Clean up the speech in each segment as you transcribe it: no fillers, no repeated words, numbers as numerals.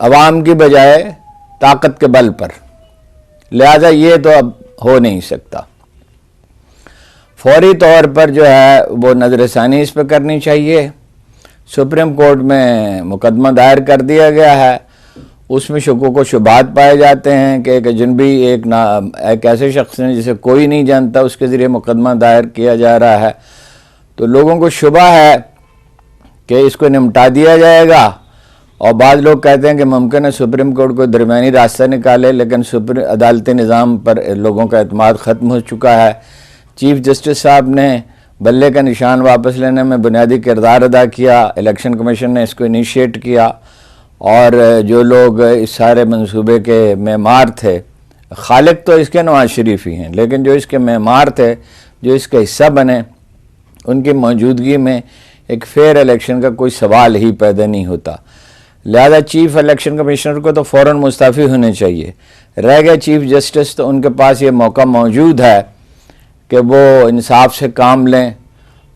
عوام کی بجائے طاقت کے بل پر، لہذا یہ تو اب ہو نہیں سکتا۔ فوری طور پر جو ہے وہ نظر ثانی اس پہ کرنی چاہیے۔ سپریم کورٹ میں مقدمہ دائر کر دیا گیا ہے، اس میں شکوک و شبہات پائے جاتے ہیں کہ ایک اجنبی ایک ایسے شخص نے جسے کوئی نہیں جانتا اس کے ذریعے مقدمہ دائر کیا جا رہا ہے، تو لوگوں کو شبہ ہے کہ اس کو نمٹا دیا جائے گا، اور بعض لوگ کہتے ہیں کہ ممکن ہے سپریم کورٹ کو درمیانی راستہ نکالے، لیکن عدالتی نظام پر لوگوں کا اعتماد ختم ہو چکا ہے۔ چیف جسٹس صاحب نے بلے کا نشان واپس لینے میں بنیادی کردار ادا کیا، الیکشن کمیشن نے اس کو انیشیٹ کیا، اور جو لوگ اس سارے منصوبے کے معمار تھے، خالق تو اس کے نواز شریف ہی ہیں، لیکن جو اس کے معمار تھے، جو اس کا حصہ بنے، ان کی موجودگی میں ایک فیئر الیکشن کا کوئی سوال ہی پیدا نہیں ہوتا۔ لہذا چیف الیکشن کمیشنر کو تو فوراً مستعفی ہونے چاہیے۔ رہ گئے چیف جسٹس، تو ان کے پاس یہ موقع موجود ہے کہ وہ انصاف سے کام لیں،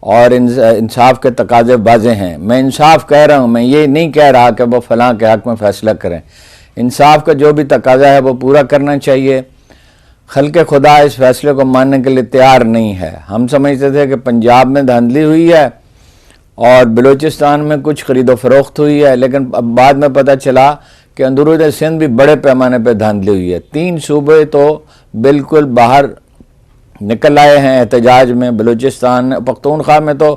اور انصاف کے تقاضے واضح ہیں۔ میں انصاف کہہ رہا ہوں، میں یہ نہیں کہہ رہا کہ وہ فلاں کے حق میں فیصلہ کریں۔ انصاف کا جو بھی تقاضا ہے وہ پورا کرنا چاہیے۔ خلق خدا اس فیصلے کو ماننے کے لیے تیار نہیں ہے۔ ہم سمجھتے تھے کہ پنجاب میں دھاندلی ہوئی ہے اور بلوچستان میں کچھ خرید و فروخت ہوئی ہے، لیکن اب بعد میں پتہ چلا کہ اندرون سندھ بھی بڑے پیمانے پہ دھاندلی ہوئی ہے۔ 3 صوبے تو بالکل باہر نکل آئے ہیں احتجاج میں۔ بلوچستان، پختونخوا میں تو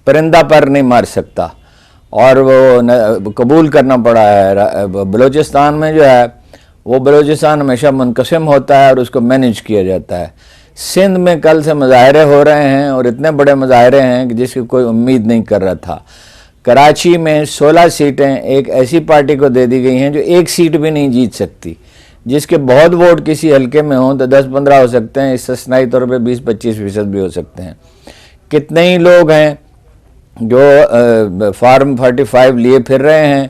پرندہ پر نہیں مار سکتا، اور وہ قبول کرنا پڑا ہے۔ بلوچستان میں جو ہے وہ بلوچستان ہمیشہ منقسم ہوتا ہے اور اس کو مینیج کیا جاتا ہے۔ سندھ میں کل سے مظاہرے ہو رہے ہیں، اور اتنے بڑے مظاہرے ہیں کہ جس کی کوئی امید نہیں کر رہا تھا۔ کراچی میں 16 سیٹیں ایک ایسی پارٹی کو دے دی گئی ہیں جو ایک سیٹ بھی نہیں جیت سکتی، جس کے بہت ووٹ کسی حلقے میں ہوں تو 10-15 ہو سکتے ہیں، استثنائی طور پہ 20-25% بھی ہو سکتے ہیں۔ کتنے ہی لوگ ہیں جو فارم 45 لیے پھر رہے ہیں،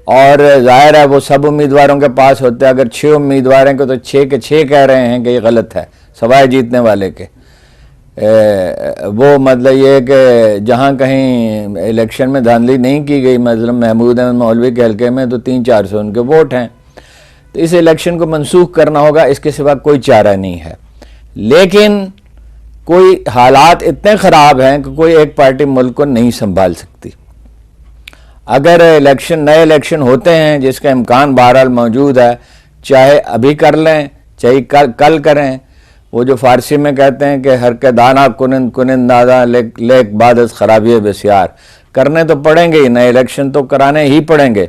اور ظاہر ہے وہ سب امیدواروں کے پاس ہوتے ہیں۔ اگر 6 امیدوار ہیں تو 6 کے 6 کہہ رہے ہیں کہ یہ غلط ہے، سوائے جیتنے والے کے۔ وہ مطلب یہ کہ جہاں کہیں الیکشن میں دھاندلی نہیں کی گئی، مثلا محمود احمد مولوی کے حلقے میں، تو 300-400 ان کے ووٹ ہیں۔ تو اس الیکشن کو منسوخ کرنا ہوگا، اس کے سوا کوئی چارہ نہیں ہے۔ لیکن کوئی حالات اتنے خراب ہیں کہ کوئی ایک پارٹی ملک کو نہیں سنبھال سکتی۔ اگر نئے الیکشن ہوتے ہیں، جس کا امکان بہرحال موجود ہے، چاہے ابھی کر لیں چاہے کل کریں، وہ جو فارسی میں کہتے ہیں کہ ہر کے دانا کنند نادا لیک بعد از خرابی بسیار، کرنے تو پڑیں گے ہی، نئے الیکشن تو کرانے ہی پڑیں گے۔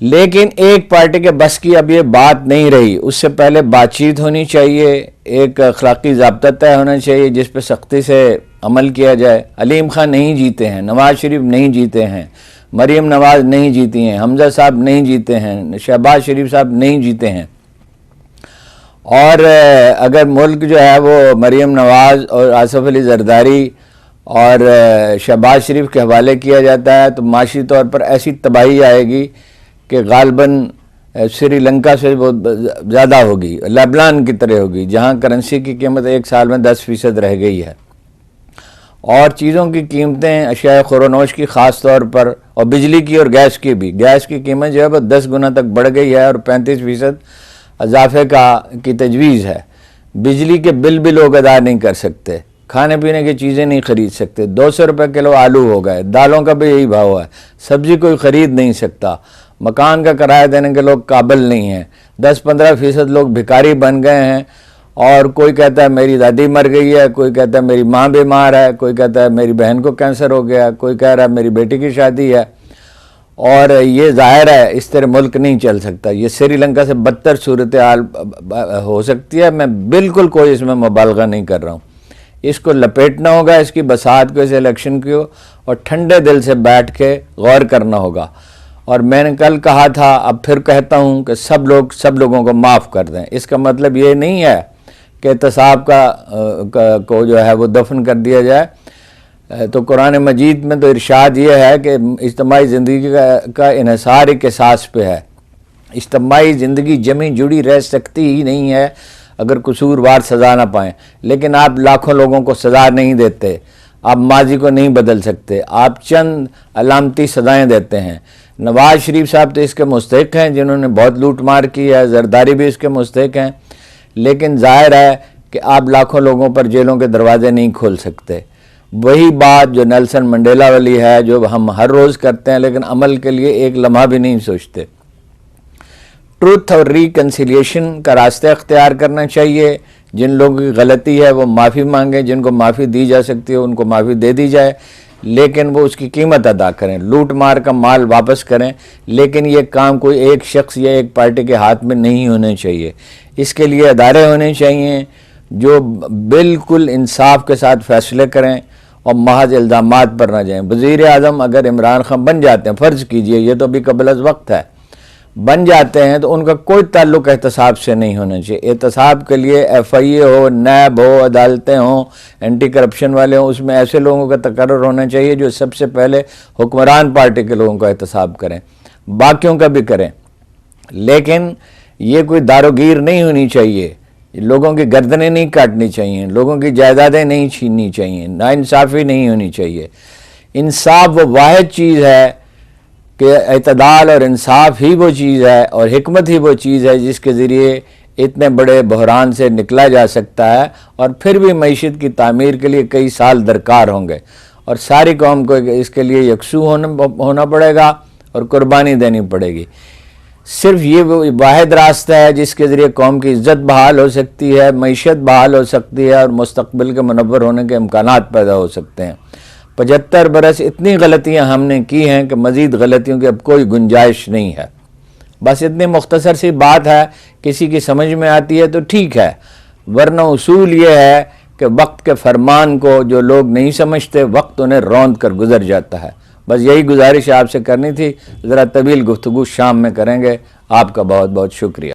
لیکن ایک پارٹی کے بس کی اب یہ بات نہیں رہی۔ اس سے پہلے بات چیت ہونی چاہیے، ایک اخلاقی ضابطہ طے ہونا چاہیے جس پہ سختی سے عمل کیا جائے۔ علیم خان نہیں جیتے ہیں، نواز شریف نہیں جیتے ہیں، مریم نواز نہیں جیتی ہیں، حمزہ صاحب نہیں جیتے ہیں، شہباز شریف صاحب نہیں جیتے ہیں۔ اور اگر ملک جو ہے وہ مریم نواز اور آصف علی زرداری اور شہباز شریف کے حوالے کیا جاتا ہے تو معاشی طور پر ایسی تباہی آئے گی کہ غالباً سری لنکا سے بہت زیادہ ہوگی، لیبنان کی طرح ہوگی، جہاں کرنسی کی قیمت ایک سال میں 10% رہ گئی ہے، اور چیزوں کی قیمتیں، اشیاء خورونوش کی خاص طور پر، اور بجلی کی اور گیس کی بھی، گیس کی قیمت جو ہے وہ 10 گنا تک بڑھ گئی ہے، اور 35% اضافے کی تجویز ہے۔ بجلی کے بل بھی لوگ ادا نہیں کر سکتے، کھانے پینے کی چیزیں نہیں خرید سکتے، 200 روپے کلو آلو ہو گئے، دالوں کا بھی یہی بھاؤ ہے، سبزی کوئی خرید نہیں سکتا، مکان کا کرایہ دینے کے لوگ قابل نہیں ہیں، 10-15% لوگ بھکاری بن گئے ہیں، اور کوئی کہتا ہے میری دادی مر گئی ہے، کوئی کہتا ہے میری ماں بیمار ہے، کوئی کہتا ہے میری بہن کو کینسر ہو گیا، کوئی کہہ رہا ہے میری بیٹی کی شادی ہے، اور یہ ظاہر ہے اس طرح ملک نہیں چل سکتا۔ یہ سری لنکا سے بدتر صورتحال ہو سکتی ہے۔ میں بالکل کوئی اس میں مبالغہ نہیں کر رہا ہوں، اس کو لپیٹنا ہوگا، اس کی بساط کو، اس الیکشن کو، اور ٹھنڈے دل سے بیٹھ کے غور کرنا ہوگا۔ اور میں نے کل کہا تھا، اب پھر کہتا ہوں کہ سب لوگوں کو معاف کر دیں۔ اس کا مطلب یہ نہیں ہے کہ احتساب کو جو ہے وہ دفن کر دیا جائے۔ تو قرآن مجید میں تو ارشاد یہ ہے کہ اجتماعی زندگی کا انحصار ایک احساس پہ ہے۔ اجتماعی زندگی جمی جڑی رہ سکتی ہی نہیں ہے اگر قصوروار سزا نہ پائیں، لیکن آپ لاکھوں لوگوں کو سزا نہیں دیتے، آپ ماضی کو نہیں بدل سکتے، آپ چند علامتی سزائیں دیتے ہیں، نواز شریف صاحب تو اس کے مستحق ہیں، جنہوں نے بہت لوٹ مار کی ہے، زرداری بھی اس کے مستحق ہیں، لیکن ظاہر ہے کہ آپ لاکھوں لوگوں پر جیلوں کے دروازے نہیں کھول سکتے۔ وہی بات جو نیلسن منڈیلا والی ہے، جو ہم ہر روز کرتے ہیں لیکن عمل کے لیے ایک لمحہ بھی نہیں سوچتے۔ ٹروتھ اور ریکنسیلیشن کا راستہ اختیار کرنا چاہیے، جن لوگوں کی غلطی ہے وہ معافی مانگیں، جن کو معافی دی جا سکتی ہے ان کو معافی دے دی جائے، لیکن وہ اس کی قیمت ادا کریں، لوٹ مار کا مال واپس کریں، لیکن یہ کام کوئی ایک شخص یا ایک پارٹی کے ہاتھ میں نہیں ہونے چاہیے۔ اس کے لیے ادارے ہونے چاہیے جو بالکل انصاف کے ساتھ فیصلے کریں اور محض الزامات پر نہ جائیں۔ وزیر اعظم اگر عمران خان بن جاتے ہیں، فرض کیجئے، یہ تو بھی قبل از وقت ہے، بن جاتے ہیں تو ان کا کوئی تعلق احتساب سے نہیں ہونا چاہیے۔ احتساب کے لیے ایف آئی اے ہو، نیب ہو، عدالتیں ہوں، اینٹی کرپشن والے ہوں، اس میں ایسے لوگوں کا تقرر ہونا چاہیے جو سب سے پہلے حکمران پارٹی کے لوگوں کا احتساب کریں، باقیوں کا بھی کریں، لیکن یہ کوئی داروگیر نہیں ہونی چاہیے، لوگوں کی گردنیں نہیں کاٹنی چاہیے، لوگوں کی جائیدادیں نہیں چھیننی چاہیے، ناانصافی نہیں ہونی چاہیے۔ انصاف وہ واحد چیز ہے کہ اعتدال اور انصاف ہی وہ چیز ہے اور حکمت ہی وہ چیز ہے جس کے ذریعے اتنے بڑے بحران سے نکلا جا سکتا ہے، اور پھر بھی معیشت کی تعمیر کے لیے کئی سال درکار ہوں گے، اور ساری قوم کو اس کے لیے یکسو ہونا پڑے گا اور قربانی دینی پڑے گی۔ صرف یہ وہ واحد راستہ ہے جس کے ذریعے قوم کی عزت بحال ہو سکتی ہے، معیشت بحال ہو سکتی ہے اور مستقبل کے منور ہونے کے امکانات پیدا ہو سکتے ہیں۔ 75 برس اتنی غلطیاں ہم نے کی ہیں کہ مزید غلطیوں کی اب کوئی گنجائش نہیں ہے۔ بس اتنی مختصر سی بات ہے، کسی کی سمجھ میں آتی ہے تو ٹھیک ہے، ورنہ اصول یہ ہے کہ وقت کے فرمان کو جو لوگ نہیں سمجھتے، وقت انہیں روند کر گزر جاتا ہے۔ بس یہی گزارش آپ سے کرنی تھی، ذرا طویل گفتگو شام میں کریں گے۔ آپ کا بہت بہت شکریہ۔